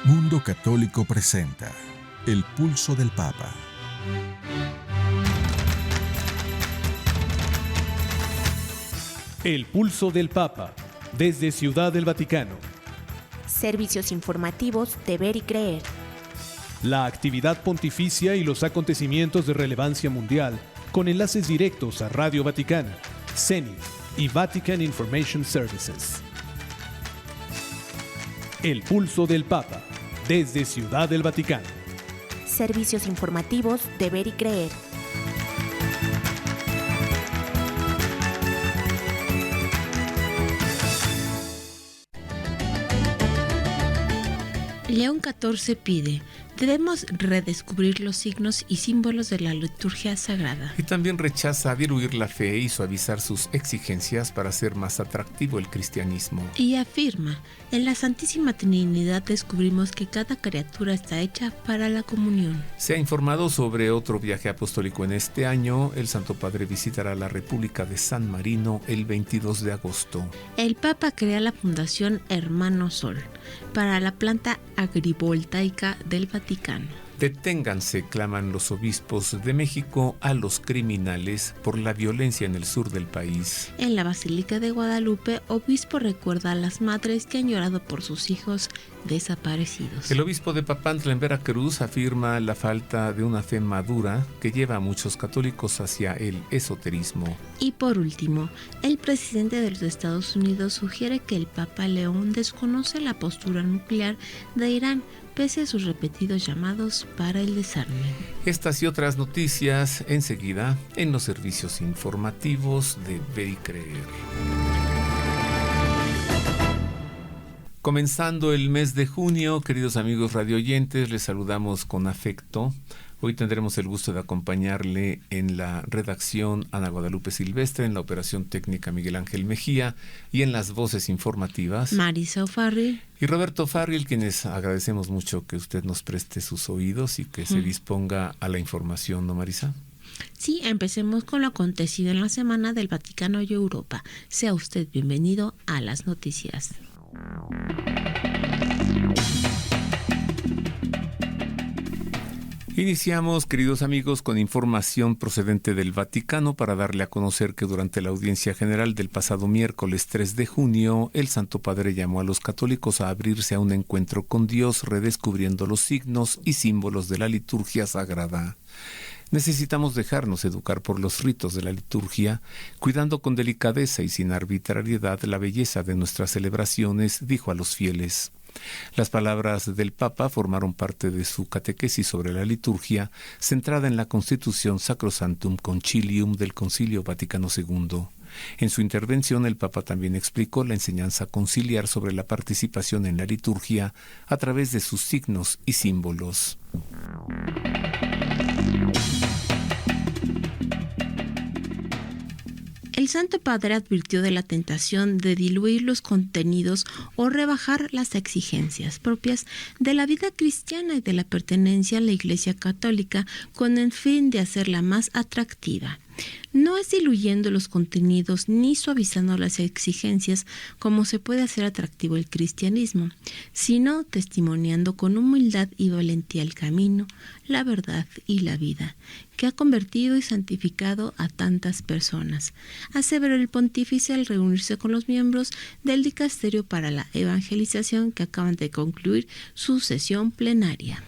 Mundo Católico presenta El Pulso del Papa. El Pulso del Papa, desde Ciudad del Vaticano. Servicios informativos de Ver y Creer. La actividad pontificia y los acontecimientos de relevancia mundial, con enlaces directos a Radio Vaticana, CENI y Vatican Information Services. El Pulso del Papa, desde Ciudad del Vaticano. Servicios informativos de Ver y Creer. León XIV pide: debemos redescubrir los signos y símbolos de la liturgia sagrada. Y también rechaza diluir la fe y suavizar sus exigencias para hacer más atractivo el cristianismo. Y afirma: en la Santísima Trinidad descubrimos que cada criatura está hecha para la comunión. Se ha informado sobre otro viaje apostólico en este año. El Santo Padre visitará la República de San Marino el 22 de agosto. El Papa crea la Fundación Hermano Sol para la planta agrivoltaica del Vaticano. Deténganse, claman los obispos de México a los criminales por la violencia en el sur del país. En la Basílica de Guadalupe, obispo recuerda a las madres que han llorado por sus hijos desaparecidos. El obispo de Papantla, en Veracruz, afirma la falta de una fe madura que lleva a muchos católicos hacia el esoterismo. Y por último, el presidente de los Estados Unidos sugiere que el Papa León desconoce la postura nuclear de Irán, pese a sus repetidos llamados para el desarme. Estas y otras noticias enseguida en los servicios informativos de Ver y Creer. Comenzando el mes de junio, queridos amigos radioyentes, les saludamos con afecto. Hoy tendremos el gusto de acompañarle en la redacción Ana Guadalupe Silvestre, en la operación técnica Miguel Ángel Mejía y en las voces informativas Marisa O'Farrill y Roberto Farril, quienes agradecemos mucho que usted nos preste sus oídos y que se disponga a la información, ¿no, Marisa? Sí, empecemos con lo acontecido en la semana del Vaticano y Europa. Sea usted bienvenido a las noticias. Iniciamos, queridos amigos, con información procedente del Vaticano para darle a conocer que durante la audiencia general del pasado miércoles 3 de junio, el Santo Padre llamó a los católicos a abrirse a un encuentro con Dios, redescubriendo los signos y símbolos de la liturgia sagrada. Necesitamos dejarnos educar por los ritos de la liturgia, cuidando con delicadeza y sin arbitrariedad la belleza de nuestras celebraciones, dijo a los fieles. Las palabras del Papa formaron parte de su catequesis sobre la liturgia, centrada en la Constitución Sacrosanctum Concilium del Concilio Vaticano II. En su intervención, el Papa también explicó la enseñanza conciliar sobre la participación en la liturgia a través de sus signos y símbolos. El Santo Padre advirtió de la tentación de diluir los contenidos o rebajar las exigencias propias de la vida cristiana y de la pertenencia a la Iglesia Católica con el fin de hacerla más atractiva. No es diluyendo los contenidos ni suavizando las exigencias como se puede hacer atractivo el cristianismo, sino testimoniando con humildad y valentía el camino, la verdad y la vida, que ha convertido y santificado a tantas personas, aseveró el pontífice al reunirse con los miembros del Dicasterio para la Evangelización que acaban de concluir su sesión plenaria.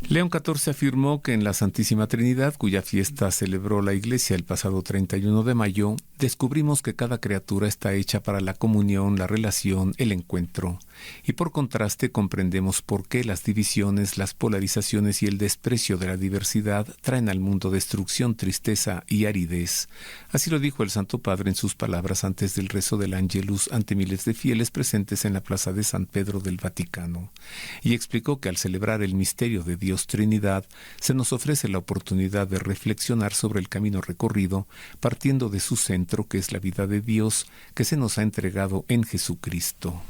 León XIV afirmó que en la Santísima Trinidad, cuya fiesta celebró la Iglesia el pasado 31 de mayo, descubrimos que cada criatura está hecha para la comunión, la relación, el encuentro. Y por contraste comprendemos por qué las divisiones, las polarizaciones y el desprecio de la diversidad traen al mundo destrucción, tristeza y aridez. Así lo dijo el Santo Padre en sus palabras antes del rezo del Ángelus ante miles de fieles presentes en la plaza de San Pedro del Vaticano. Y explicó que al celebrar el misterio de Dios Trinidad, se nos ofrece la oportunidad de reflexionar sobre el camino recorrido, partiendo de su centro, que es la vida de Dios, que se nos ha entregado en Jesucristo.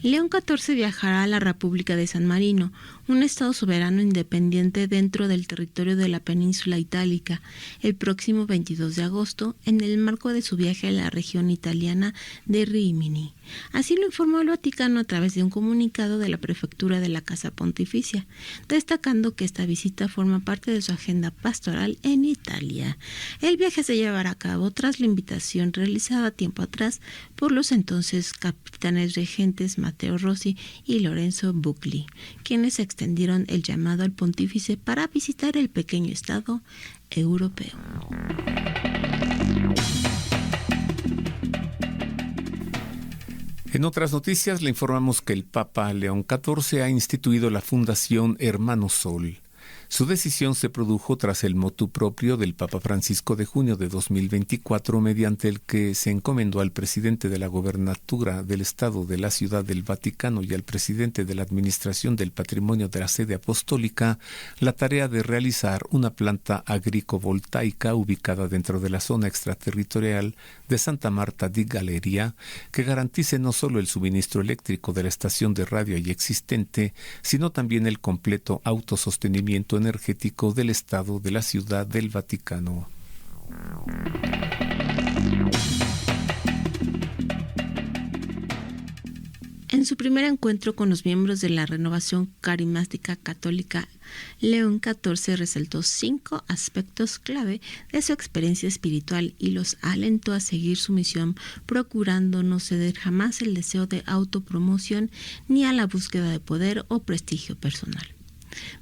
León XIV viajará a la República de San Marino, un estado soberano independiente dentro del territorio de la península itálica, el próximo 22 de agosto, en el marco de su viaje a la región italiana de Rímini. Así lo informó el Vaticano a través de un comunicado de la prefectura de la Casa Pontificia, destacando que esta visita forma parte de su agenda pastoral en Italia. El viaje se llevará a cabo tras la invitación realizada tiempo atrás por los entonces capitanes regentes Matteo Rossi y Lorenzo Bucli, quienes extendieron el llamado al pontífice para visitar el pequeño estado europeo. En otras noticias le informamos que el Papa León XIV ha instituido la Fundación Hermano Sol. Su decisión se produjo tras el motu propio del Papa Francisco de junio de 2024, mediante el que se encomendó al presidente de la Gobernatura del Estado de la Ciudad del Vaticano y al presidente de la Administración del Patrimonio de la Sede Apostólica la tarea de realizar una planta agricovoltaica ubicada dentro de la zona extraterritorial de Santa Marta di Galleria, que garantice no solo el suministro eléctrico de la estación de radio ya existente, sino también el completo autosostenimiento energético del Estado de la Ciudad del Vaticano. En su primer encuentro con los miembros de la Renovación Carismática Católica, León XIV resaltó 5 aspectos clave de su experiencia espiritual y los alentó a seguir su misión, procurando no ceder jamás el deseo de autopromoción ni a la búsqueda de poder o prestigio personal.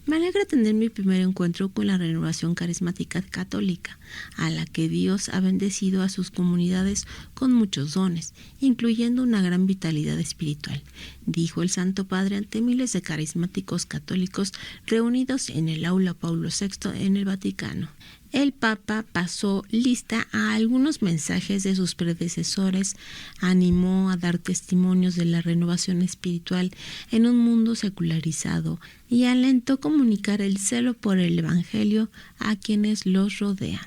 Me alegra tener mi primer encuentro con la Renovación Carismática Católica, a la que Dios ha bendecido a sus comunidades con muchos dones, incluyendo una gran vitalidad espiritual, dijo el Santo Padre ante miles de carismáticos católicos reunidos en el Aula Paulo VI en el Vaticano. El Papa pasó lista a algunos mensajes de sus predecesores, animó a dar testimonios de la renovación espiritual en un mundo secularizado y alentó comunicar el celo por el Evangelio a quienes los rodean.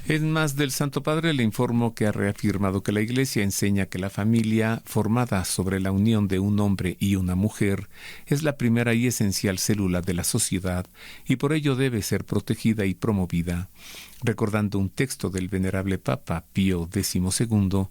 En más del Santo Padre le informo que ha reafirmado que la Iglesia enseña que la familia, formada sobre la unión de un hombre y una mujer, es la primera y esencial célula de la sociedad y por ello debe ser protegida y promovida. Recordando un texto del venerable Papa Pío XII,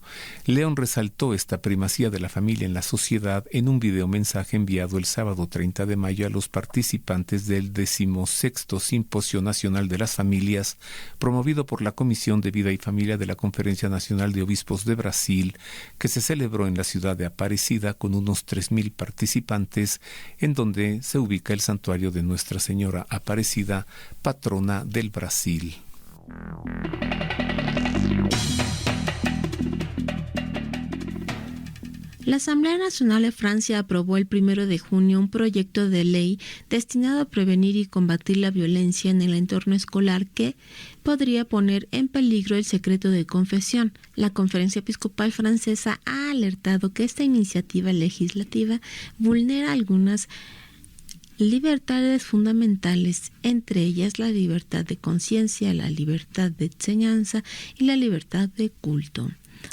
León resaltó esta primacía de la familia en la sociedad en un videomensaje enviado el sábado 30 de mayo a los participantes del 16º Simposio Nacional de las Familias, promovido por la Comisión de Vida y Familia de la Conferencia Nacional de Obispos de Brasil, que se celebró en la ciudad de Aparecida con unos 3,000 participantes, en donde se ubica el santuario de Nuestra Señora Aparecida, patrona del Brasil. La Asamblea Nacional de Francia aprobó el 1 de junio un proyecto de ley destinado a prevenir y combatir la violencia en el entorno escolar que podría poner en peligro el secreto de confesión. La Conferencia Episcopal Francesa ha alertado que esta iniciativa legislativa vulnera algunas libertades fundamentales, entre ellas la libertad de conciencia, la libertad de enseñanza y la libertad de culto.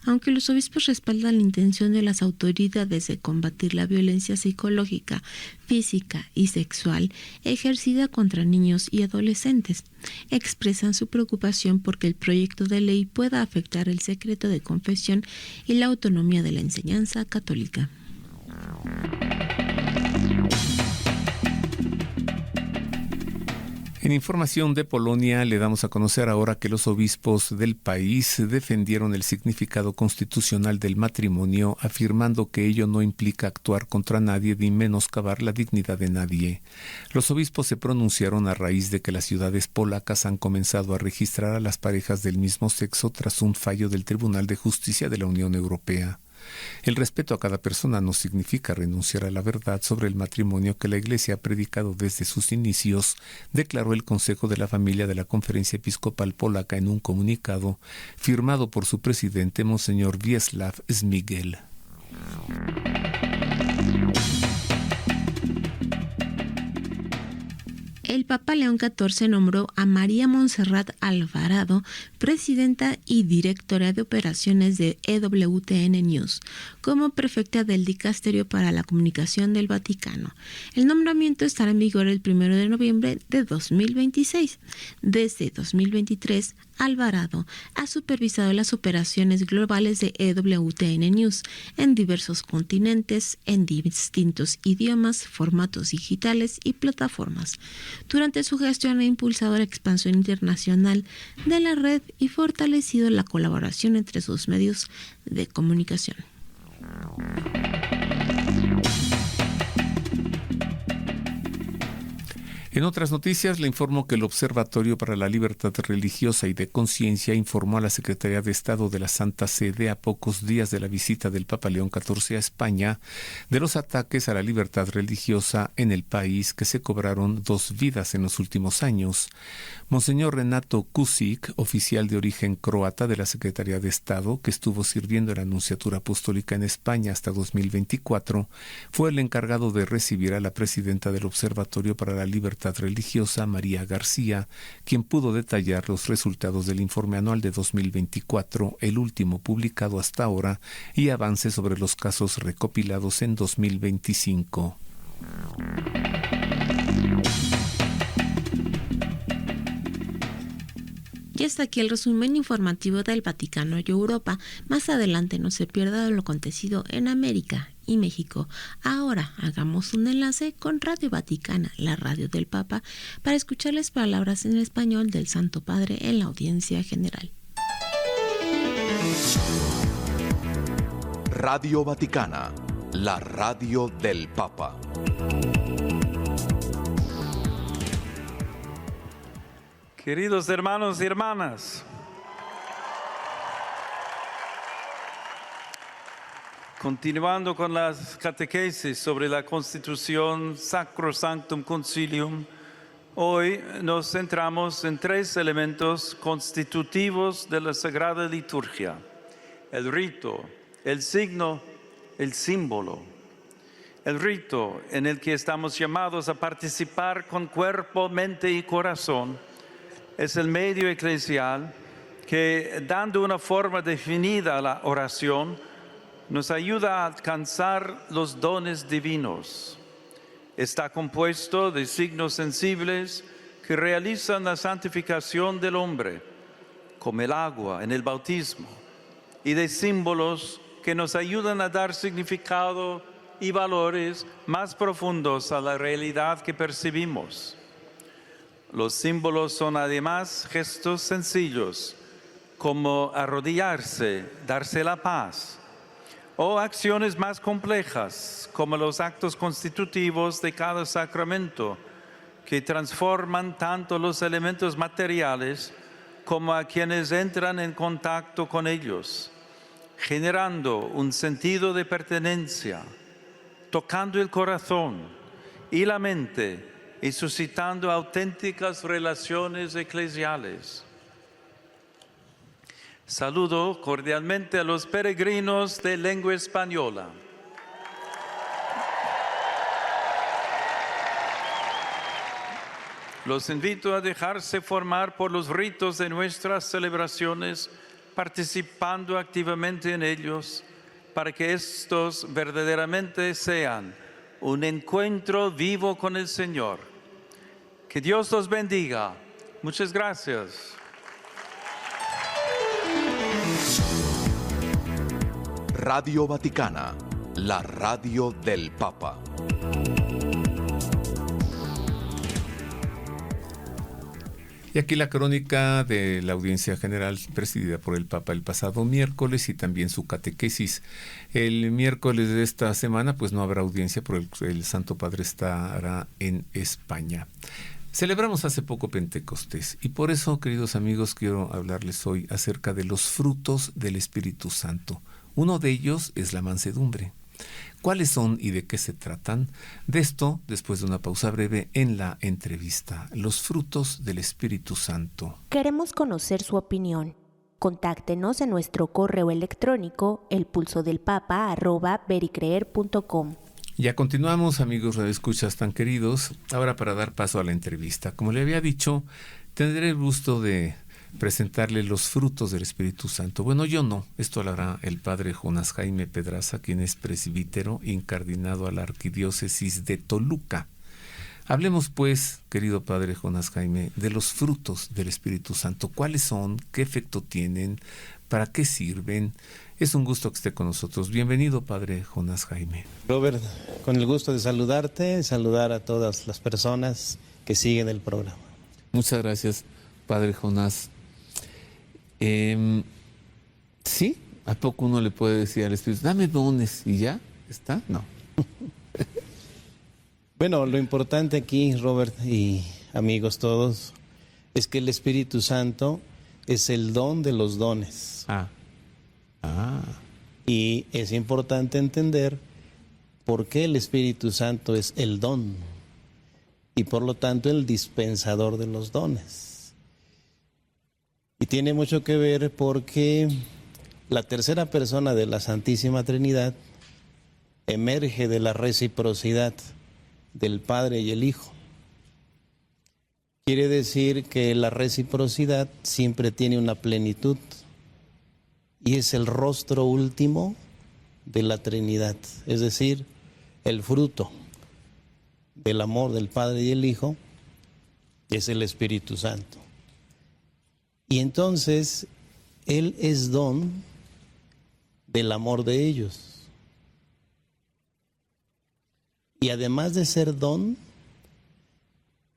Aunque los obispos respaldan la intención de las autoridades de combatir la violencia psicológica, física y sexual ejercida contra niños y adolescentes, expresan su preocupación porque el proyecto de ley pueda afectar el secreto de confesión y la autonomía de la enseñanza católica. En información de Polonia le damos a conocer ahora que los obispos del país defendieron el significado constitucional del matrimonio, afirmando que ello no implica actuar contra nadie ni menoscabar la dignidad de nadie. Los obispos se pronunciaron a raíz de que las ciudades polacas han comenzado a registrar a las parejas del mismo sexo tras un fallo del Tribunal de Justicia de la Unión Europea. El respeto a cada persona no significa renunciar a la verdad sobre el matrimonio que la Iglesia ha predicado desde sus inicios, declaró el Consejo de la Familia de la Conferencia Episcopal Polaca en un comunicado firmado por su presidente, Monseñor Wiesław Śmigel. El Papa León XIV nombró a María Montserrat Alvarado, presidenta y directora de operaciones de EWTN News, como prefecta del Dicasterio para la Comunicación del Vaticano. El nombramiento estará en vigor el 1 de noviembre de 2026. Desde 2023, Alvarado ha supervisado las operaciones globales de EWTN News en diversos continentes, en distintos idiomas, formatos digitales y plataformas. Durante su gestión ha impulsado la expansión internacional de la red y fortalecido la colaboración entre sus medios de comunicación. En otras noticias, le informo que el Observatorio para la Libertad Religiosa y de Conciencia informó a la Secretaría de Estado de la Santa Sede, a pocos días de la visita del Papa León XIV a España, de los ataques a la libertad religiosa en el país, que se cobraron 2 vidas en los últimos años. Monseñor Renato Kusic, oficial de origen croata de la Secretaría de Estado, que estuvo sirviendo en la Nunciatura Apostólica en España hasta 2024, fue el encargado de recibir a la presidenta del Observatorio para la Libertad Religiosa, María García, quien pudo detallar los resultados del informe anual de 2024, el último publicado hasta ahora, y avances sobre los casos recopilados en 2025. Y hasta aquí el resumen informativo del Vaticano y Europa. Más adelante no se pierda de lo acontecido en América y México. Ahora hagamos un enlace con Radio Vaticana, la radio del Papa, para escuchar las palabras en español del Santo Padre en la audiencia general. Radio Vaticana, la radio del Papa. Queridos hermanos y hermanas, continuando con las catequesis sobre la Constitución Sacrosanctum Concilium, hoy nos centramos en 3 elementos constitutivos de la Sagrada Liturgia: el rito, el signo, el símbolo. El rito, en el que estamos llamados a participar con cuerpo, mente y corazón, es el medio eclesial que, dando una forma definida a la oración, nos ayuda a alcanzar los dones divinos. Está compuesto de signos sensibles que realizan la santificación del hombre, como el agua en el bautismo, y de símbolos que nos ayudan a dar significado y valores más profundos a la realidad que percibimos. Los símbolos son además gestos sencillos, como arrodillarse, darse la paz, o acciones más complejas, como los actos constitutivos de cada sacramento, que transforman tanto los elementos materiales como a quienes entran en contacto con ellos, generando un sentido de pertenencia, tocando el corazón y la mente, y suscitando auténticas relaciones eclesiales. Saludo cordialmente a los peregrinos de lengua española. Los invito a dejarse formar por los ritos de nuestras celebraciones, participando activamente en ellos, para que estos verdaderamente sean un encuentro vivo con el Señor. Que Dios los bendiga. Muchas gracias. Radio Vaticana, la radio del Papa. Y aquí la crónica de la audiencia general presidida por el Papa el pasado miércoles y también su catequesis. El miércoles de esta semana pues no habrá audiencia porque el Santo Padre estará en España. Celebramos hace poco Pentecostés y por eso, queridos amigos, quiero hablarles hoy acerca de los frutos del Espíritu Santo. Uno de ellos es la mansedumbre. ¿Cuáles son y de qué se tratan? De esto, después de una pausa breve en la entrevista. Los frutos del Espíritu Santo. Queremos conocer su opinión. Contáctenos en nuestro correo electrónico elpulsodelpapa@vericreer.com. Ya continuamos, amigos radioescuchas tan queridos. Ahora para dar paso a la entrevista. Como le había dicho, tendré el gusto de presentarle los frutos del Espíritu Santo. Bueno, yo no. Esto lo hará el padre Jonás Jaime Pedraza, quien es presbítero incardinado a la Arquidiócesis de Toluca. Hablemos pues, querido padre Jonás Jaime, de los frutos del Espíritu Santo. ¿Cuáles son? ¿Qué efecto tienen? ¿Para qué sirven? Es un gusto que esté con nosotros. Bienvenido, padre Jonás Jaime. Robert, con el gusto de saludarte, saludar a todas las personas que siguen el programa. Muchas gracias, padre Jonás. ¿Sí? ¿A poco uno le puede decir al Espíritu, dame dones y ya? ¿Está? No. Bueno, lo importante aquí, Robert y amigos todos, es que el Espíritu Santo es el don de los dones. Y es importante entender por qué el Espíritu Santo es el don y por lo tanto el dispensador de los dones. Y tiene mucho que ver porque la tercera persona de la Santísima Trinidad emerge de la reciprocidad del Padre y el Hijo. Quiere decir que la reciprocidad siempre tiene una plenitud y es el rostro último de la Trinidad, es decir, el fruto del amor del Padre y el Hijo es el Espíritu Santo. Y entonces Él es don del amor de ellos. Y además de ser don,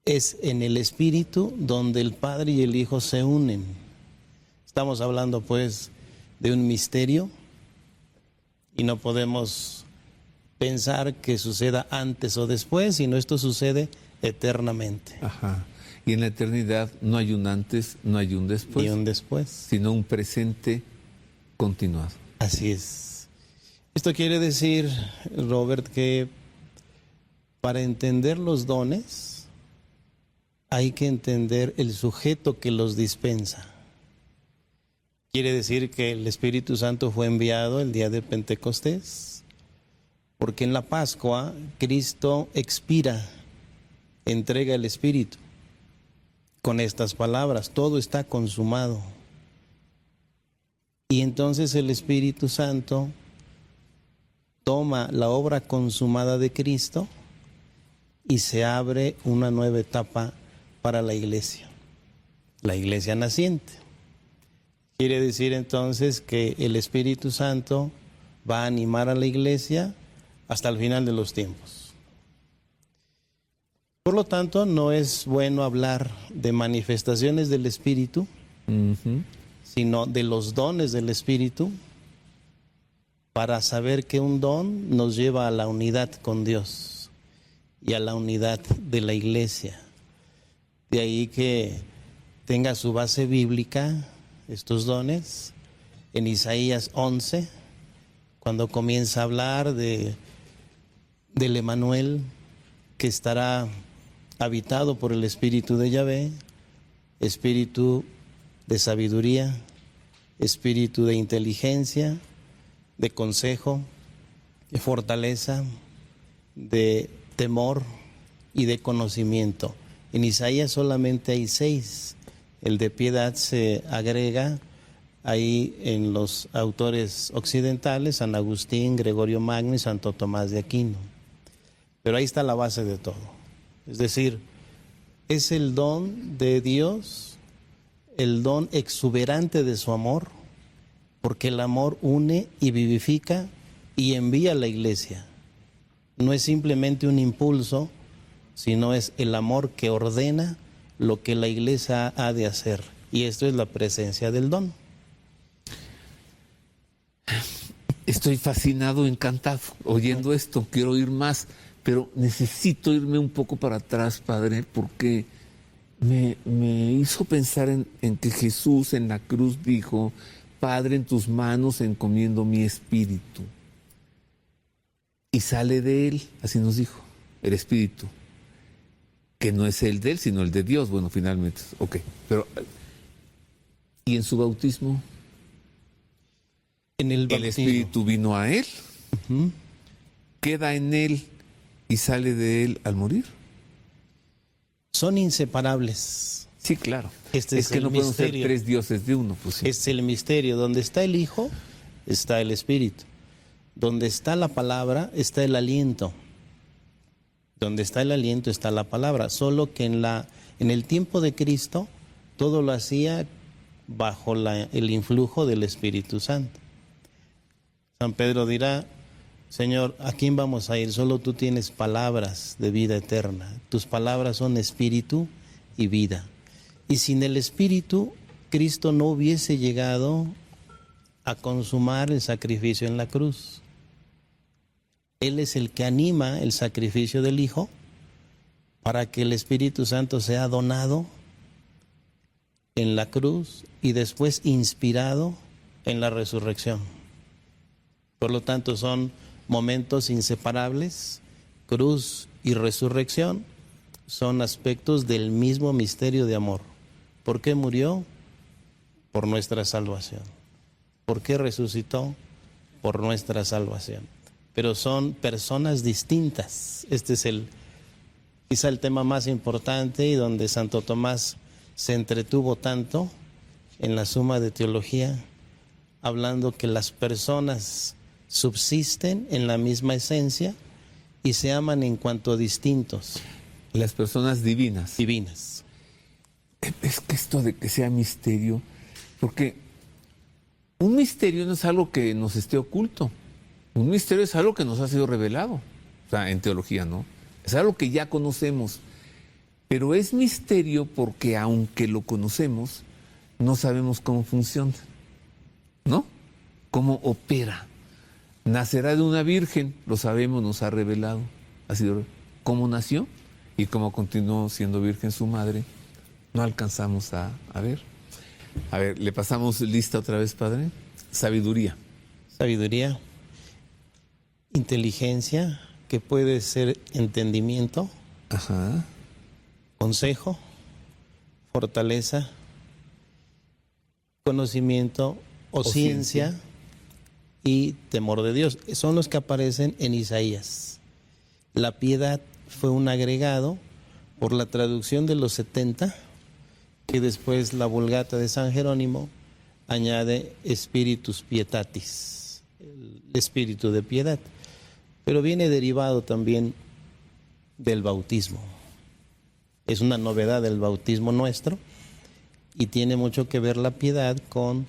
es en el Espíritu donde el Padre y el Hijo se unen. Estamos hablando pues de un misterio y no podemos pensar que suceda antes o después, sino esto sucede eternamente. Ajá. Y en la eternidad no hay un antes, no hay un después. Y un después. Sino un presente continuado. Así es. Esto quiere decir, Robert, que para entender los dones hay que entender el sujeto que los dispensa. Quiere decir que el Espíritu Santo fue enviado el día de Pentecostés, porque en la Pascua Cristo expira, entrega el Espíritu con estas palabras: todo está consumado. Y entonces el Espíritu Santo toma la obra consumada de Cristo y se abre una nueva etapa para la iglesia naciente. Quiere decir entonces que el Espíritu Santo va a animar a la iglesia hasta el final de los tiempos. Por lo tanto, no es bueno hablar de manifestaciones del Espíritu, sino de los dones del Espíritu, para saber que un don nos lleva a la unidad con Dios y a la unidad de la iglesia. De ahí que tenga su base bíblica estos dones en Isaías 11, cuando comienza a hablar del Emmanuel, que estará habitado por el Espíritu de Yahvé, espíritu de sabiduría, espíritu de inteligencia, de consejo, de fortaleza, de temor y de conocimiento. En Isaías solamente hay 6. El de piedad se agrega ahí en los autores occidentales, San Agustín, Gregorio Magno y Santo Tomás de Aquino. Pero ahí está la base de todo. Es decir, es el don de Dios, el don exuberante de su amor, porque el amor une y vivifica y envía a la iglesia. No es simplemente un impulso, sino es el amor que ordena lo que la iglesia ha de hacer. Y esto es la presencia del don. Estoy fascinado, encantado, oyendo esto. Quiero oír más, pero necesito irme un poco para atrás, Padre, porque me hizo pensar en que Jesús en la cruz dijo: Padre, en tus manos encomiendo mi espíritu. Y sale de él, así nos dijo, el espíritu, que no es el de él, sino el de Dios. Bueno, finalmente, ok. Pero, ¿y en su bautismo? En el espíritu vino a él. Queda en él y sale de él al morir. Son inseparables. Sí, claro. Este es es que el no podemos ser misterio. 3 dioses de uno. Pues sí. Es el misterio. Donde está el Hijo, está el Espíritu. Donde está la palabra, está el aliento. Donde está el aliento, está la palabra. Solo que en el tiempo de Cristo, todo lo hacía bajo el influjo del Espíritu Santo. San Pedro dirá: Señor, ¿a quién vamos a ir? Solo tú tienes palabras de vida eterna. Tus palabras son espíritu y vida. Y sin el Espíritu, Cristo no hubiese llegado a consumar el sacrificio en la cruz. Él es el que anima el sacrificio del Hijo para que el Espíritu Santo sea donado en la cruz y después inspirado en la resurrección. Por lo tanto, son momentos inseparables. Cruz y resurrección son aspectos del mismo misterio de amor. ¿Por qué murió? Por nuestra salvación. ¿Por qué resucitó? Por nuestra salvación. Pero son personas distintas. Este es quizá el tema más importante y donde Santo Tomás se entretuvo tanto en la Suma de Teología, hablando que las personas subsisten en la misma esencia y se aman en cuanto distintos. Las personas divinas. Divinas. Es que esto de que sea misterio, porque un misterio no es algo que nos esté oculto. Un misterio es algo que nos ha sido revelado. O sea, en teología, ¿no? Es algo que ya conocemos. Pero es misterio porque aunque lo conocemos, no sabemos cómo funciona, ¿no? Cómo opera. Nacerá de una virgen, lo sabemos, nos ha revelado. Ha sido cómo nació y cómo continuó siendo virgen su madre. No alcanzamos a ver. A ver, le pasamos lista otra vez, padre. Sabiduría. Sabiduría. Inteligencia, que puede ser entendimiento. Ajá. Consejo. Fortaleza. Conocimiento o ciencia. Y temor de Dios. Son los que aparecen en Isaías. La piedad fue un agregado por la traducción de los 70, que después la Vulgata de San Jerónimo añade Spiritus Pietatis, el espíritu de piedad. Pero viene derivado también del bautismo. Es una novedad del bautismo nuestro y tiene mucho que ver la piedad con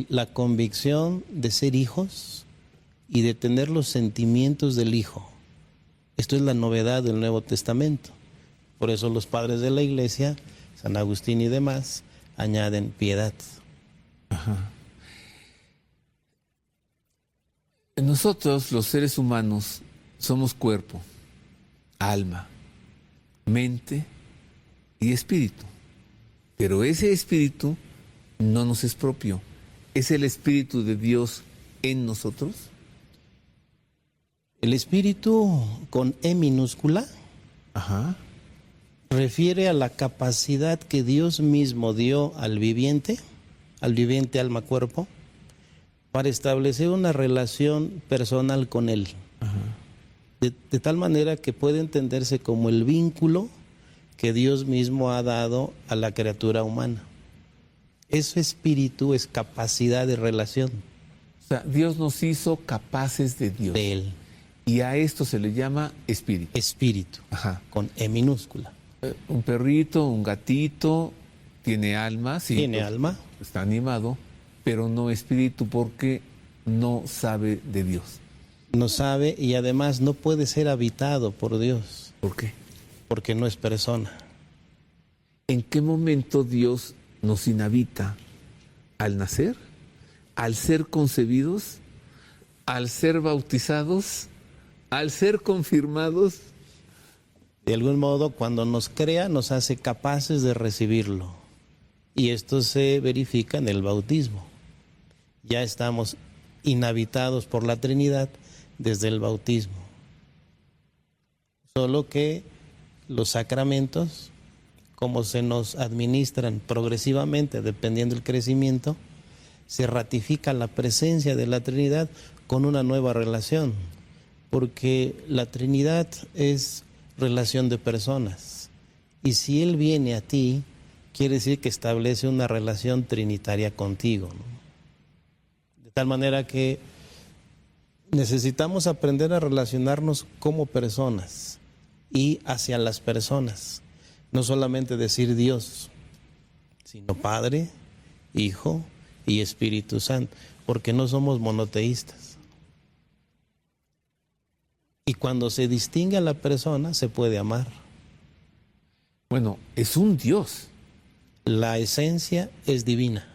la convicción de ser hijos y de tener los sentimientos del Hijo. Esto es la novedad del Nuevo Testamento. Por eso los padres de la Iglesia, San Agustín y demás, añaden piedad. Ajá. Nosotros, los seres humanos, somos cuerpo, alma, mente y espíritu. Pero ese espíritu no nos es propio. ¿Es el Espíritu de Dios en nosotros? El espíritu con E minúscula refiere a la capacidad que Dios mismo dio al viviente alma-cuerpo, para establecer una relación personal con Él. De tal manera que puede entenderse como el vínculo que Dios mismo ha dado a la criatura humana. Ese espíritu es capacidad de relación. O sea, Dios nos hizo capaces de Dios. De Él. Y a esto se le llama espíritu. Espíritu, con E minúscula. Un perrito, un gatito, tiene alma, sí. Tiene alma. Está animado, pero no espíritu porque no sabe de Dios. No sabe y además no puede ser habitado por Dios. ¿Por qué? Porque no es persona. ¿En qué momento Dios nos inhabita? ¿Al nacer? ¿Al ser concebidos? ¿Al ser bautizados? ¿Al ser confirmados? De algún modo, cuando nos crea, nos hace capaces de recibirlo. Y esto se verifica en el bautismo. Ya estamos inhabitados por la Trinidad desde el bautismo. Solo que los sacramentos, como se nos administran progresivamente, dependiendo del crecimiento, se ratifica la presencia de la Trinidad con una nueva relación. porque la Trinidad es relación de personas. Y si Él viene a ti, quiere decir que establece una relación trinitaria contigo, ¿no? De tal manera que necesitamos aprender a relacionarnos como personas y hacia las personas. No solamente decir Dios, sino Padre, Hijo y Espíritu Santo, porque no somos monoteístas. Y cuando se distingue a la persona, se puede amar. Bueno, es un Dios. La esencia es divina.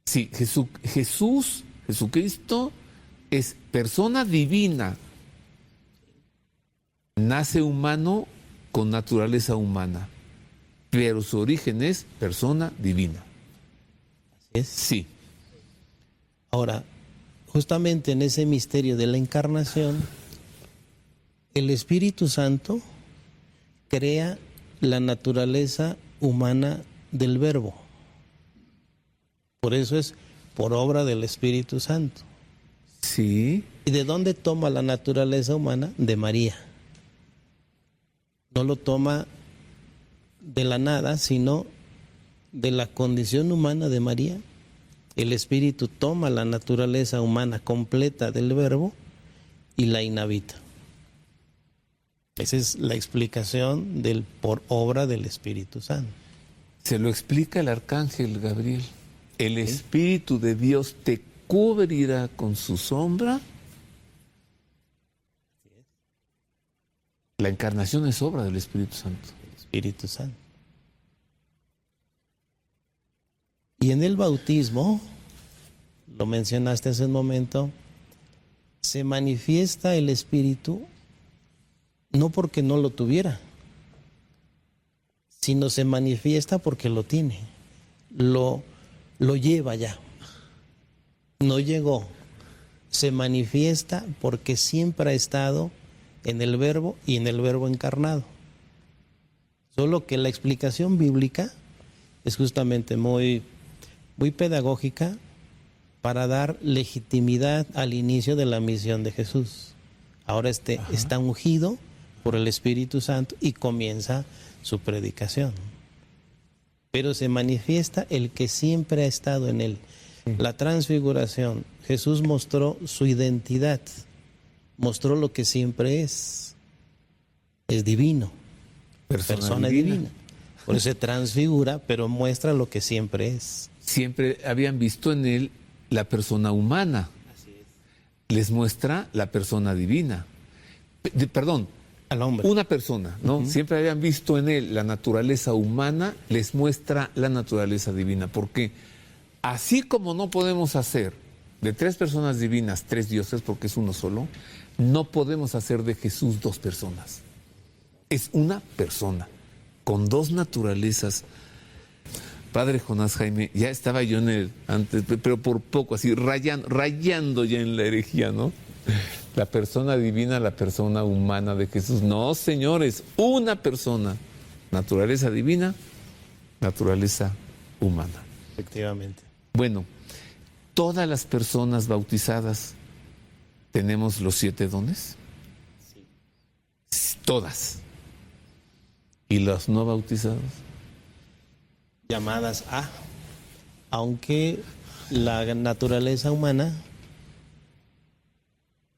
Sí, Jesucristo es persona divina. Nace humano con naturaleza humana, pero su origen es persona divina. ¿Así es? Sí. Ahora, justamente en ese misterio de la encarnación, el Espíritu Santo crea la naturaleza humana del Verbo. Por eso es por obra del Espíritu Santo. Sí. ¿Y de dónde toma la naturaleza humana? De María. No lo toma de la nada, sino de la condición humana de María. El Espíritu toma la naturaleza humana completa del Verbo y la inhabita. Esa es la explicación del por obra del Espíritu Santo. Se lo explica el arcángel Gabriel. El Espíritu de Dios te cubrirá con su sombra. La encarnación es obra del Espíritu Santo. El Espíritu Santo. Y en el bautismo, lo mencionaste hace un momento, se manifiesta el Espíritu no porque no lo tuviera, sino se manifiesta porque lo tiene, lo lleva ya. No llegó, se manifiesta porque siempre ha estado en el Verbo y en el Verbo encarnado. Solo que la explicación bíblica es justamente muy pedagógica para dar legitimidad al inicio de la misión de Jesús. Ahora está ungido por el Espíritu Santo y comienza su predicación. Pero se manifiesta el que siempre ha estado en él. La transfiguración, Jesús mostró su identidad, mostró lo que siempre es divino, persona divina. Por eso se transfigura, pero muestra lo que siempre es. Siempre habían visto en él la persona humana. Así es. Les muestra la persona divina. Perdón, Al hombre. una persona, ¿no? Siempre habían visto en él la naturaleza humana, les muestra la naturaleza divina. Porque así como no podemos hacer de 3 personas divinas 3 dioses, porque es uno solo, no podemos hacer de Jesús 2 personas. Es una persona con 2 naturalezas. Padre Jonás Jaime, ya estaba yo en él antes, pero por poco, así rayando ya en la herejía, ¿no? La persona divina, la persona humana de Jesús. No, señores, una persona. Naturaleza divina, naturaleza humana. Efectivamente. Bueno, todas las personas bautizadas tenemos los 7 dones. Sí. Todas. ¿Y los no bautizados? Llamadas a, aunque la naturaleza humana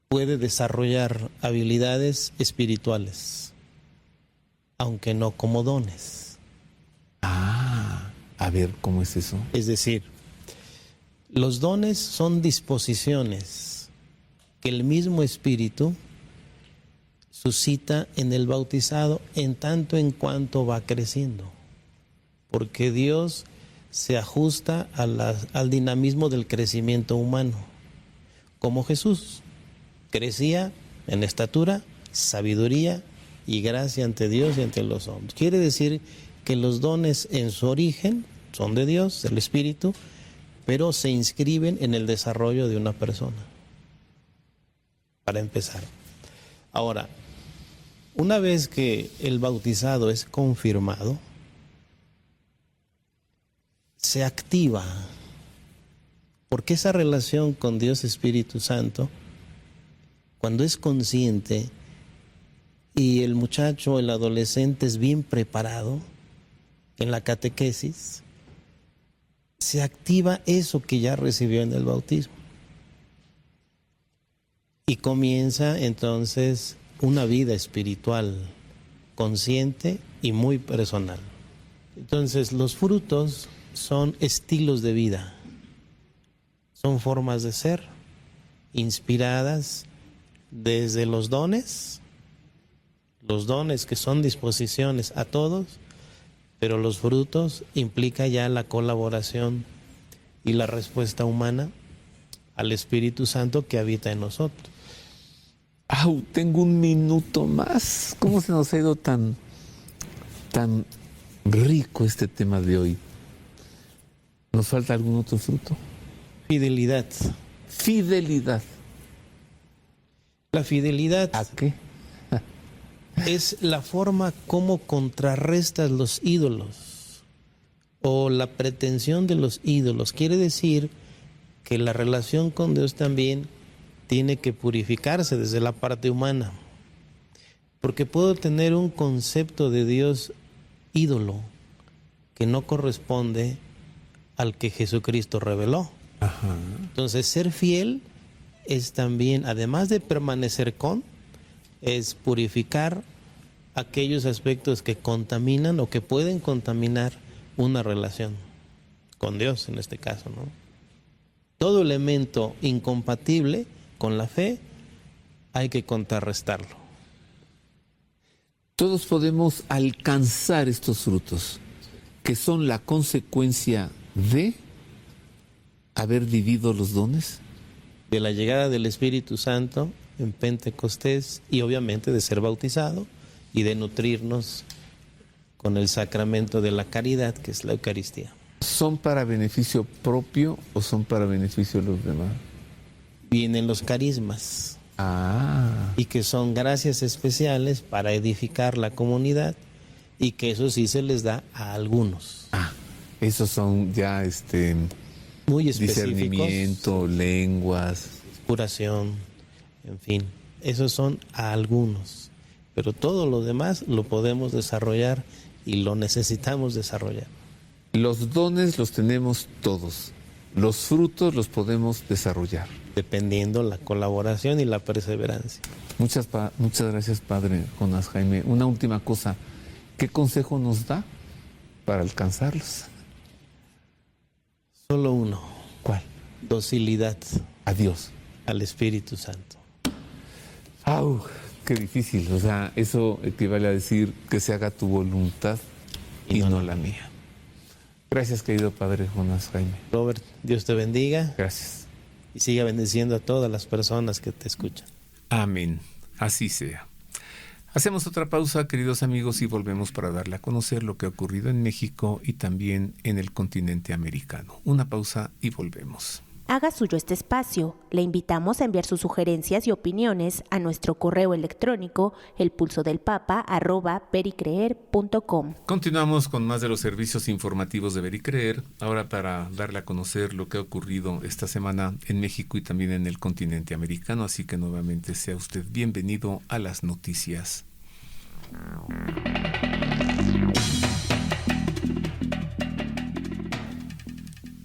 puede desarrollar habilidades espirituales, aunque no como dones. Ah, a ver, ¿cómo es eso? Es decir, los dones son disposiciones que el mismo Espíritu suscita en el bautizado en tanto en cuanto va creciendo. Porque Dios se ajusta al dinamismo del crecimiento humano, como Jesús crecía en estatura, sabiduría y gracia ante Dios y ante los hombres. Quiere decir que los dones en su origen son de Dios, del Espíritu, pero se inscriben en el desarrollo de una persona. Para empezar. Ahora, una vez que el bautizado es confirmado, se activa, porque esa relación con Dios Espíritu Santo cuando es consciente y el muchacho, el adolescente es bien preparado en la catequesis, se activa eso que ya recibió en el bautismo. Y comienza entonces una vida espiritual consciente y muy personal. Entonces los frutos son estilos de vida, son formas de ser inspiradas desde los dones que son disposiciones a todos, pero los frutos implica ya la colaboración y la respuesta humana al Espíritu Santo que habita en nosotros. Tengo un minuto más. ¿Cómo se nos ha ido tan rico este tema de hoy? ¿Nos falta algún otro fruto? Fidelidad. Fidelidad. La fidelidad. ¿A qué? Es la forma como contrarrestas los ídolos o la pretensión de los ídolos. Quiere decir que la relación con Dios también tiene que purificarse desde la parte humana, porque puedo tener un concepto de Dios ídolo que no corresponde al que Jesucristo reveló. Ajá. Entonces, ser fiel es también, además de permanecer es purificar aquellos aspectos que contaminan o que pueden contaminar una relación con Dios, en este caso, ¿no? Todo elemento incompatible con la fe hay que contrarrestarlo. Todos podemos alcanzar estos frutos, que son la consecuencia de haber vivido los dones, de la llegada del Espíritu Santo en Pentecostés y obviamente de ser bautizado y de nutrirnos con el sacramento de la caridad, que es la Eucaristía. ¿Son para beneficio propio o son para beneficio de los demás? Vienen los carismas. Ah. Y que son gracias especiales para edificar la comunidad y que eso sí se les da a algunos. Esos son ya muy específicos. Discernimiento, lenguas, curación, en fin, esos son a algunos. Pero todo lo demás lo podemos desarrollar y lo necesitamos desarrollar. Los dones los tenemos todos. Los frutos los podemos desarrollar. Dependiendo la colaboración y la perseverancia. Muchas gracias, Padre Jonás Jaime. Una última cosa. ¿Qué consejo nos da para alcanzarlos? Solo uno. ¿Cuál? Docilidad. A Dios. Al Espíritu Santo. Qué difícil. O sea, eso equivale a decir que se haga tu voluntad y no la mía. Gracias, querido Padre Jonás Jaime. Robert, Dios te bendiga. Gracias. Y siga bendiciendo a todas las personas que te escuchan. Amén. Así sea. Hacemos otra pausa, queridos amigos, y volvemos para darle a conocer lo que ha ocurrido en México y también en el continente americano. Una pausa y volvemos. Haga suyo este espacio. Le invitamos a enviar sus sugerencias y opiniones a nuestro correo electrónico elpulsodelpapa@vericreer.com. Continuamos con más de los servicios informativos de Ver y Creer, ahora para darle a conocer lo que ha ocurrido esta semana en México y también en el continente americano, así que nuevamente sea usted bienvenido a las noticias.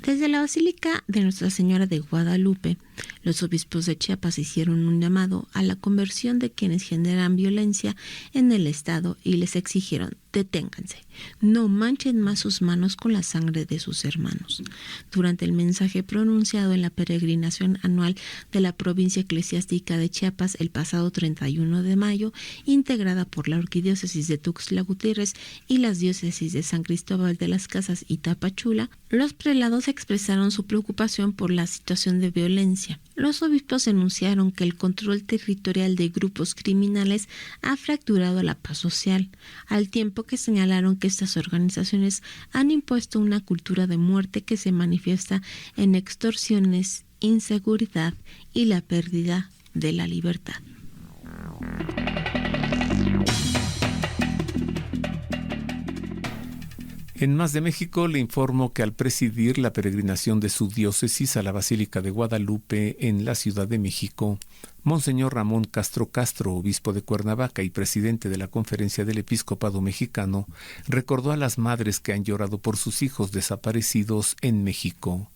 Desde la Basílica de Nuestra Señora de Guadalupe, los obispos de Chiapas hicieron un llamado a la conversión de quienes generan violencia en el Estado y les exigieron: deténganse, no manchen más sus manos con la sangre de sus hermanos. Durante el mensaje pronunciado en la peregrinación anual de la provincia eclesiástica de Chiapas el pasado 31 de mayo, integrada por la Arquidiócesis de Tuxtla Gutiérrez y las diócesis de San Cristóbal de las Casas y Tapachula, los prelados expresaron su preocupación por la situación de violencia. Los obispos denunciaron que el control territorial de grupos criminales ha fracturado la paz social, al tiempo que señalaron que estas organizaciones han impuesto una cultura de muerte que se manifiesta en extorsiones, inseguridad y la pérdida de la libertad. En Más de México le informo que al presidir la peregrinación de su diócesis a la Basílica de Guadalupe en la Ciudad de México, Monseñor Ramón Castro Castro, obispo de Cuernavaca y presidente de la Conferencia del Episcopado Mexicano, recordó a las madres que han llorado por sus hijos desaparecidos en México.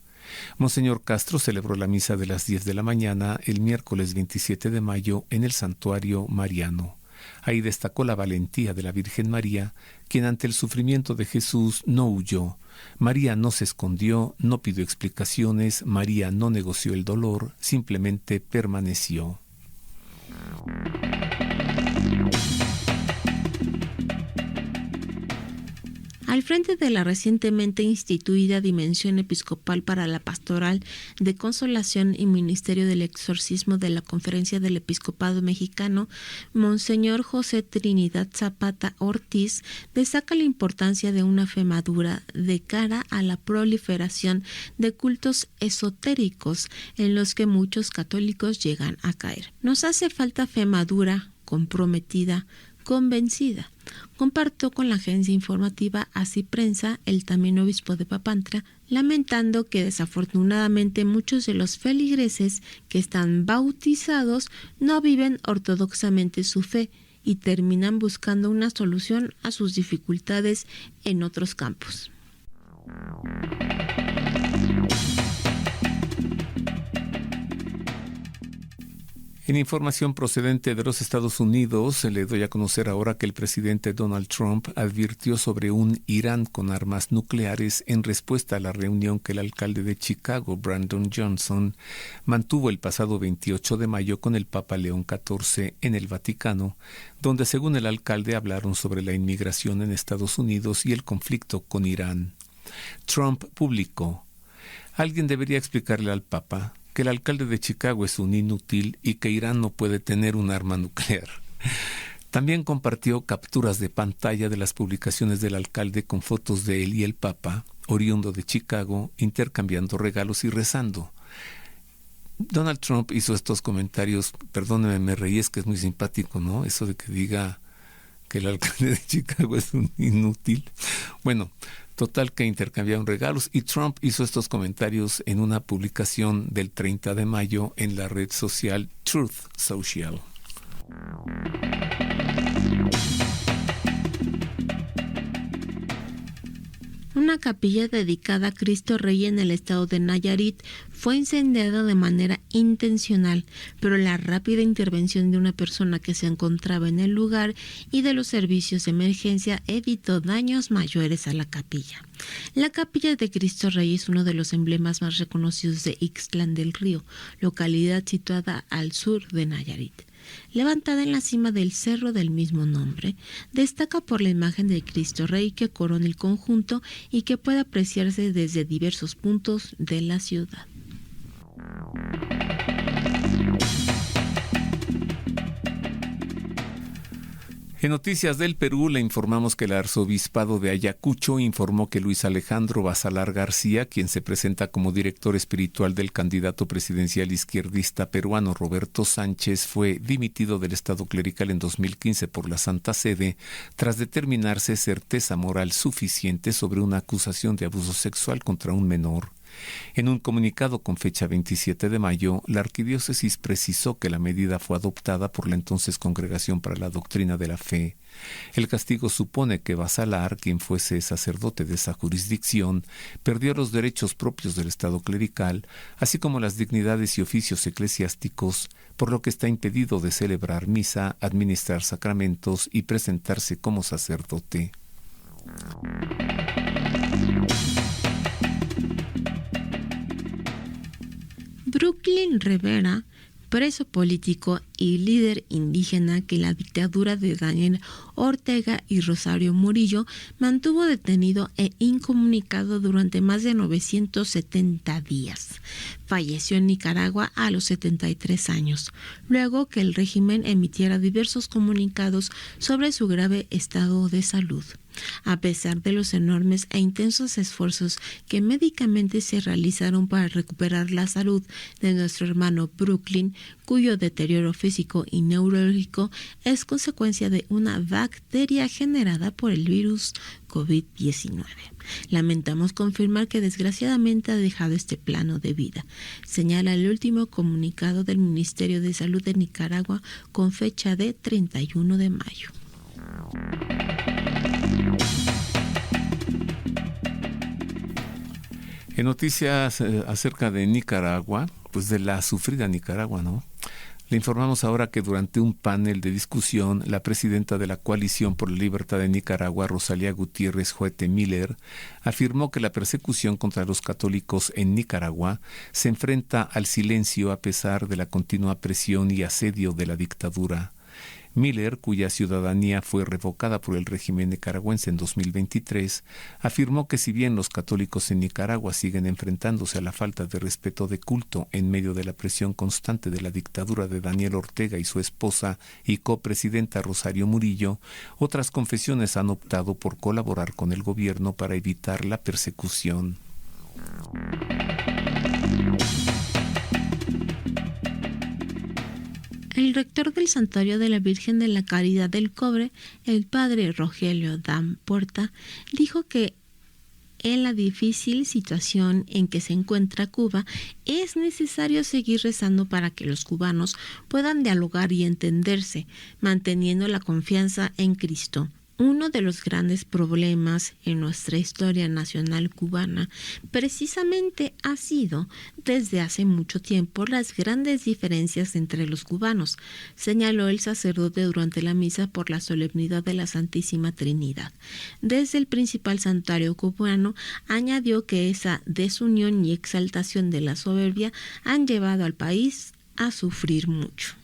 Monseñor Castro celebró la misa de las 10 de la mañana el miércoles 27 de mayo en el Santuario Mariano. Ahí destacó la valentía de la Virgen María, quien ante el sufrimiento de Jesús no huyó. María no se escondió, no pidió explicaciones, María no negoció el dolor, simplemente permaneció. Al frente de la recientemente instituida Dimensión Episcopal para la Pastoral de Consolación y Ministerio del Exorcismo de la Conferencia del Episcopado Mexicano, Monseñor José Trinidad Zapata Ortiz destaca la importancia de una fe madura de cara a la proliferación de cultos esotéricos en los que muchos católicos llegan a caer. Nos hace falta fe madura, comprometida, convencida. Compartió con la agencia informativa Así Prensa el también obispo de Papantla, lamentando que desafortunadamente muchos de los feligreses que están bautizados no viven ortodoxamente su fe y terminan buscando una solución a sus dificultades en otros campos. En información procedente de los Estados Unidos, le doy a conocer ahora que el presidente Donald Trump advirtió sobre un Irán con armas nucleares en respuesta a la reunión que el alcalde de Chicago, Brandon Johnson, mantuvo el pasado 28 de mayo con el Papa León XIV en el Vaticano, donde según el alcalde hablaron sobre la inmigración en Estados Unidos y el conflicto con Irán. Trump publicó: «Alguien debería explicarle al Papa que el alcalde de Chicago es un inútil y que Irán no puede tener un arma nuclear». También compartió capturas de pantalla de las publicaciones del alcalde con fotos de él y el Papa, oriundo de Chicago, intercambiando regalos y rezando. Donald Trump hizo estos comentarios, perdóneme, me reí, es que es muy simpático, ¿no? Eso de que diga que el alcalde de Chicago es un inútil. Bueno, total que intercambiaron regalos y Trump hizo estos comentarios en una publicación del 30 de mayo en la red social Truth Social. Una capilla dedicada a Cristo Rey en el estado de Nayarit fue incendiada de manera intencional, pero la rápida intervención de una persona que se encontraba en el lugar y de los servicios de emergencia evitó daños mayores a la capilla. La capilla de Cristo Rey es uno de los emblemas más reconocidos de Ixtlán del Río, localidad situada al sur de Nayarit. Levantada en la cima del cerro del mismo nombre, destaca por la imagen de Cristo Rey que corona el conjunto y que puede apreciarse desde diversos puntos de la ciudad. En Noticias del Perú le informamos que el arzobispado de Ayacucho informó que Luis Alejandro Basalar García, quien se presenta como director espiritual del candidato presidencial izquierdista peruano Roberto Sánchez, fue dimitido del estado clerical en 2015 por la Santa Sede tras determinarse certeza moral suficiente sobre una acusación de abuso sexual contra un menor. En un comunicado con fecha 27 de mayo, la arquidiócesis precisó que la medida fue adoptada por la entonces Congregación para la Doctrina de la Fe. El castigo supone que Basalar, quien fuese sacerdote de esa jurisdicción, perdió los derechos propios del estado clerical, así como las dignidades y oficios eclesiásticos, por lo que está impedido de celebrar misa, administrar sacramentos y presentarse como sacerdote. Brooklyn Rivera, preso político y líder indígena que la dictadura de Daniel Ortega y Rosario Murillo mantuvo detenido e incomunicado durante más de 970 días. Falleció en Nicaragua a los 73 años, luego que el régimen emitiera diversos comunicados sobre su grave estado de salud. A pesar de los enormes e intensos esfuerzos que médicamente se realizaron para recuperar la salud de nuestro hermano Brooklyn, cuyo deterioro físico y neurológico es consecuencia de una bacteria generada por el virus COVID-19. Lamentamos confirmar que desgraciadamente ha dejado este plano de vida, señala el último comunicado del Ministerio de Salud de Nicaragua con fecha de 31 de mayo. En noticias acerca de Nicaragua, pues de la sufrida Nicaragua, ¿no? Le informamos ahora que durante un panel de discusión, la presidenta de la Coalición por la Libertad de Nicaragua, Rosalía Gutiérrez Huete Miller, afirmó que la persecución contra los católicos en Nicaragua se enfrenta al silencio a pesar de la continua presión y asedio de la dictadura. Miller, cuya ciudadanía fue revocada por el régimen nicaragüense en 2023, afirmó que si bien los católicos en Nicaragua siguen enfrentándose a la falta de respeto de culto en medio de la presión constante de la dictadura de Daniel Ortega y su esposa y copresidenta Rosario Murillo, otras confesiones han optado por colaborar con el gobierno para evitar la persecución. El rector del Santuario de la Virgen de la Caridad del Cobre, el padre Rogelio Dam Puerta, dijo que en la difícil situación en que se encuentra Cuba, es necesario seguir rezando para que los cubanos puedan dialogar y entenderse, manteniendo la confianza en Cristo. Uno de los grandes problemas en nuestra historia nacional cubana precisamente ha sido, desde hace mucho tiempo, las grandes diferencias entre los cubanos, señaló el sacerdote durante la misa por la solemnidad de la Santísima Trinidad. Desde el principal santuario cubano, añadió que esa desunión y exaltación de la soberbia han llevado al país a sufrir mucho.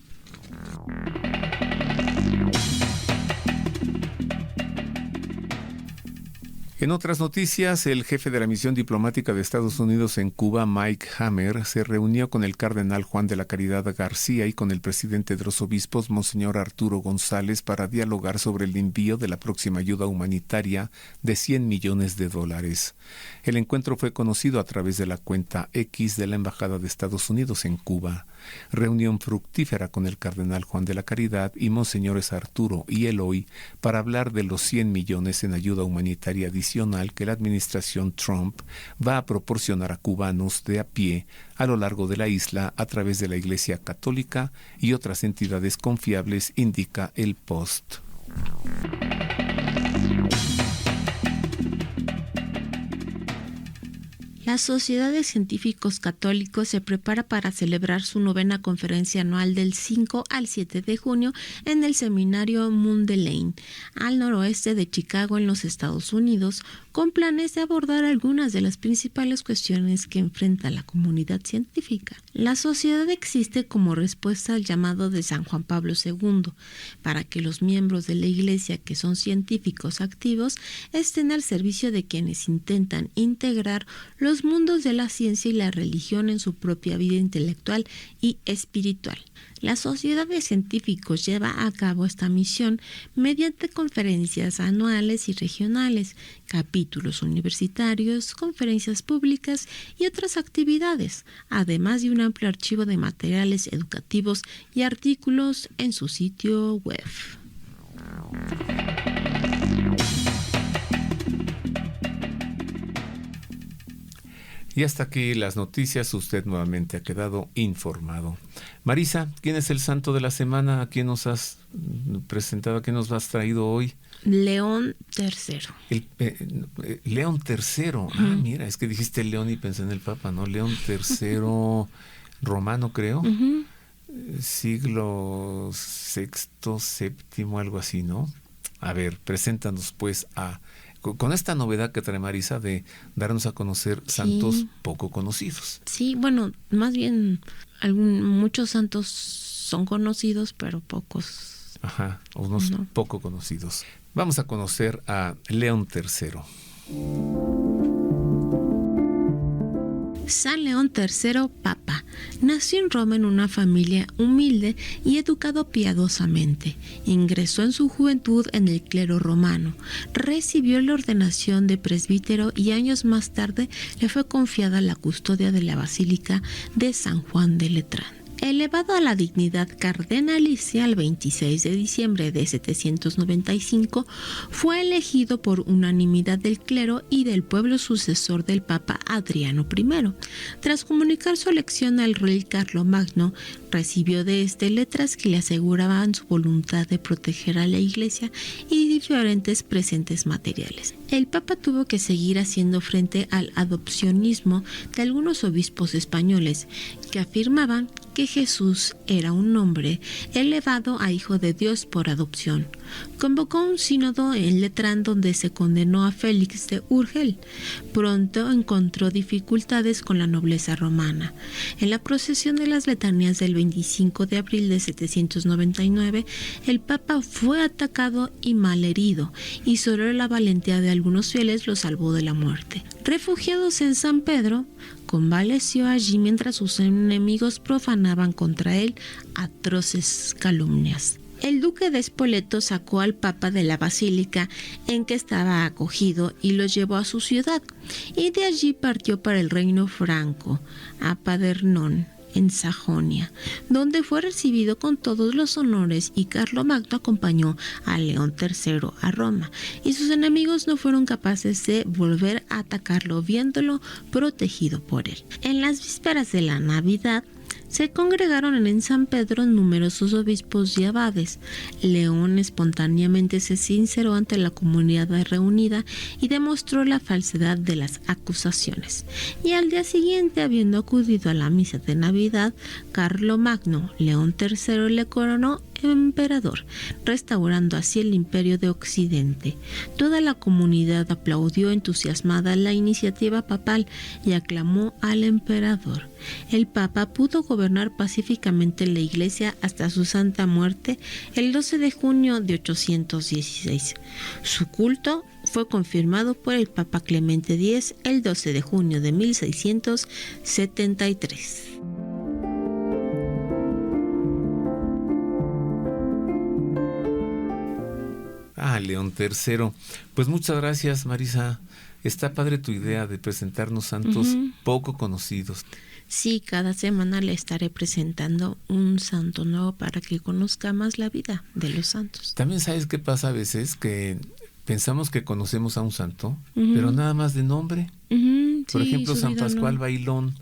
En otras noticias, el jefe de la misión diplomática de Estados Unidos en Cuba, Mike Hammer, se reunió con el cardenal Juan de la Caridad García y con el presidente de los obispos, Monseñor Arturo González, para dialogar sobre el envío de la próxima ayuda humanitaria de $100 millones. El encuentro fue conocido a través de la cuenta X de la Embajada de Estados Unidos en Cuba. Reunión fructífera con el cardenal Juan de la Caridad y monseñores Arturo y Eloy para hablar de los 100 millones en ayuda humanitaria adicional que la administración Trump va a proporcionar a cubanos de a pie a lo largo de la isla a través de la Iglesia Católica y otras entidades confiables, indica el Post. La Sociedad de Científicos Católicos se prepara para celebrar su 9ª conferencia anual del 5 al 7 de junio en el seminario Mundelein, al noroeste de Chicago, en los Estados Unidos, con planes de abordar algunas de las principales cuestiones que enfrenta la comunidad científica. La sociedad existe como respuesta al llamado de San Juan Pablo II, para que los miembros de la Iglesia que son científicos activos estén al servicio de quienes intentan integrar los mundos de la ciencia y la religión en su propia vida intelectual y espiritual. La Sociedad de Científicos lleva a cabo esta misión mediante conferencias anuales y regionales, capítulos universitarios, conferencias públicas y otras actividades, además de un amplio archivo de materiales educativos y artículos en su sitio web. Y hasta aquí las noticias, usted nuevamente ha quedado informado. Marisa, ¿quién es el santo de la semana? ¿A quién nos has presentado? ¿A quién nos has traído hoy? León III. León III. Mira, es que dijiste León y pensé en el Papa, ¿no? León III romano, creo. Siglo VI, VII, algo así, ¿no? A ver, preséntanos pues con esta novedad que trae Marisa de darnos a conocer santos poco conocidos. Sí, bueno, más bien muchos santos son conocidos, pero pocos. Ajá, unos poco conocidos. Vamos a conocer a León III. San León III, Papa, nació en Roma en una familia humilde y educado piadosamente. Ingresó en su juventud en el clero romano, recibió la ordenación de presbítero y años más tarde le fue confiada la custodia de la Basílica de San Juan de Letrán. Elevado a la dignidad cardenalicia el 26 de diciembre de 795, fue elegido por unanimidad del clero y del pueblo sucesor del Papa Adriano I. Tras comunicar su elección al rey Carlomagno, recibió de este letras que le aseguraban su voluntad de proteger a la Iglesia y diferentes presentes materiales. El Papa tuvo que seguir haciendo frente al adopcionismo de algunos obispos españoles que afirmaban que Jesús era un hombre elevado a Hijo de Dios por adopción. Convocó un sínodo en Letrán donde se condenó a Félix de Urgel. Pronto encontró dificultades con la nobleza romana. En la procesión de las letanías del 25 de abril de 799, el Papa fue atacado y malherido, y solo la valentía de algunos fieles lo salvó de la muerte. Refugiados en San Pedro, convaleció allí mientras sus enemigos profanaban contra él atroces calumnias. El duque de Spoleto sacó al papa de la basílica en que estaba acogido y lo llevó a su ciudad, y de allí partió para el reino franco, a Padernón, en Sajonia, donde fue recibido con todos los honores, y Carlomagno acompañó a León III a Roma, y sus enemigos no fueron capaces de volver a atacarlo viéndolo protegido por él. En las vísperas de la Navidad, se congregaron en San Pedro numerosos obispos y abades. León espontáneamente se sinceró ante la comunidad reunida y demostró la falsedad de las acusaciones. Y al día siguiente, habiendo acudido a la misa de Navidad, Carlomagno, León III, le coronó emperador, restaurando así el imperio de Occidente. Toda la comunidad aplaudió entusiasmada la iniciativa papal y aclamó al emperador. El papa pudo gobernar pacíficamente la Iglesia hasta su santa muerte el 12 de junio de 816. Su culto fue confirmado por el Papa Clemente X el 12 de junio de 1673. León III. Pues muchas gracias, Marisa. Está padre tu idea de presentarnos santos poco conocidos. Sí, cada semana le estaré presentando un santo nuevo para que conozca más la vida de los santos. También sabes qué pasa a veces, que pensamos que conocemos a un santo, pero nada más de nombre. Por ejemplo, San Pascual Bailón.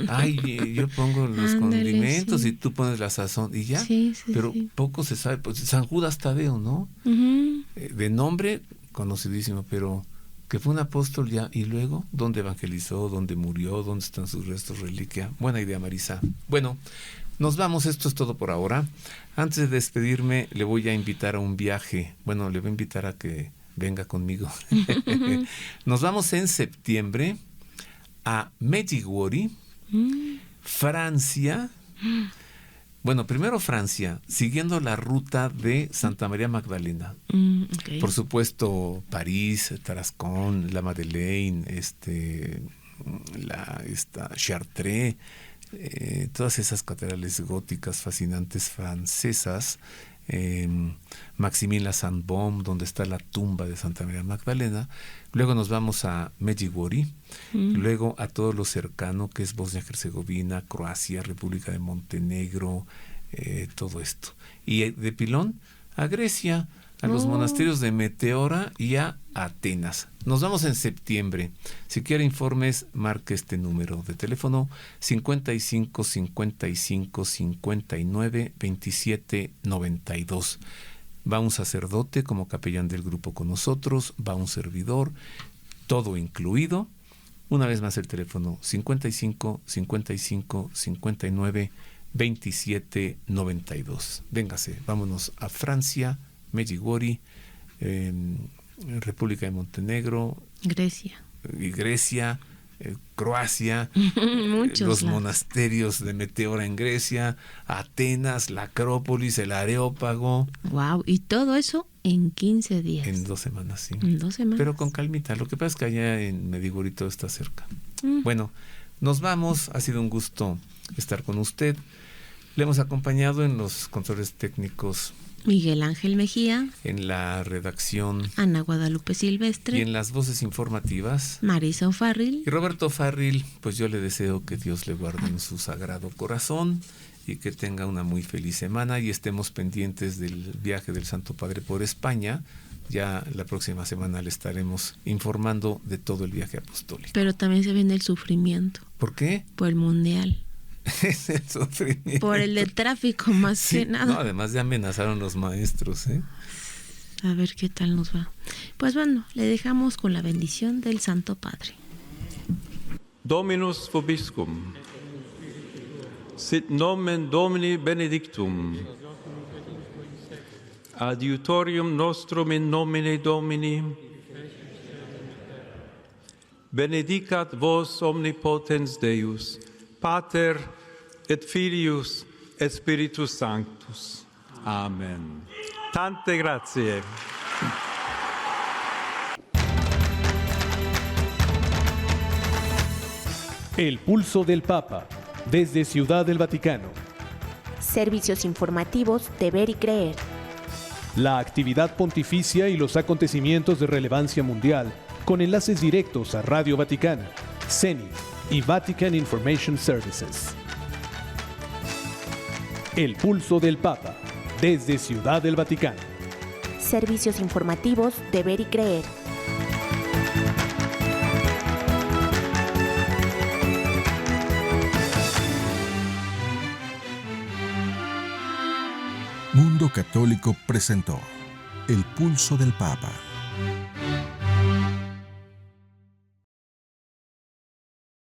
Ay, yo pongo los condimentos y tú pones la sazón y ya. Pero poco se sabe. Pues San Judas Tadeo, ¿no? De nombre conocidísimo, pero que fue un apóstol ya. Y luego, ¿dónde evangelizó? ¿Dónde murió? ¿Dónde están sus restos, reliquia? Buena idea, Marisa. Bueno, nos vamos. Esto es todo por ahora. Antes de despedirme, le voy a invitar a un viaje. Bueno, le voy a invitar a que venga conmigo. Nos vamos en septiembre a Medjugorje, Francia. Bueno, primero Francia, siguiendo la ruta de Santa María Magdalena. Por supuesto, París, Tarascón, la Madeleine, Chartres, todas esas catedrales góticas fascinantes francesas. Maximilien-la-Sainte-Baume, donde está la tumba de Santa María Magdalena. Luego nos vamos a Medjugorje, luego a todo lo cercano que es Bosnia-Herzegovina, Croacia, República de Montenegro, todo esto. Y de pilón a Grecia, a los monasterios de Meteora y a Atenas. Nos vamos en septiembre. Si quiere informes, marque este número de teléfono: 55 55 59 27 92. Va un sacerdote como capellán del grupo con nosotros, va un servidor, todo incluido. Una vez más el teléfono: 55 55 59 27 92. Véngase, vámonos a Francia, Medjugorje, República de Montenegro, Grecia, Croacia, los monasterios de Meteora en Grecia, Atenas, la Acrópolis, el Areópago. Wow, y todo eso en 15 días. En 2 semanas, sí. En 2 semanas. Pero con calmita. Lo que pasa es que allá en Medjugorje todo está cerca. Bueno, Nos vamos, ha sido un gusto estar con usted. Le hemos acompañado en los controles técnicos Miguel Ángel Mejía, en la redacción Ana Guadalupe y Silvestre, en las voces informativas Marisa O'Farrill. y Roberto Farril. Pues yo le deseo que Dios le guarde en su sagrado corazón y que tenga una muy feliz semana, y estemos pendientes del viaje del Santo Padre por España. Ya la próxima semana le estaremos informando de todo el viaje apostólico. Pero también se viene el sufrimiento ¿Por qué? por el mundial, Es el sufrimiento. por el de tráfico más Sí, que nada. no, además ya amenazaron los maestros, ¿eh? A ver qué tal nos va. Pues bueno, le dejamos con la bendición del Santo Padre. Dominus vobiscum. Sit nomen Domini benedictum. Adiutorium nostrum in nomine Domini. Benedicat vos omnipotens Deus, Pater et Filius et Spiritus Sanctus. Amen. Tante grazie. El pulso del Papa, desde Ciudad del Vaticano. Servicios informativos de Ver y Creer. La actividad pontificia y los acontecimientos de relevancia mundial, con enlaces directos a Radio Vaticana, Zenith y Vatican Information Services. El pulso del Papa, desde Ciudad del Vaticano. Servicios informativos de Ver y Creer. Mundo Católico presentó El Pulso del Papa.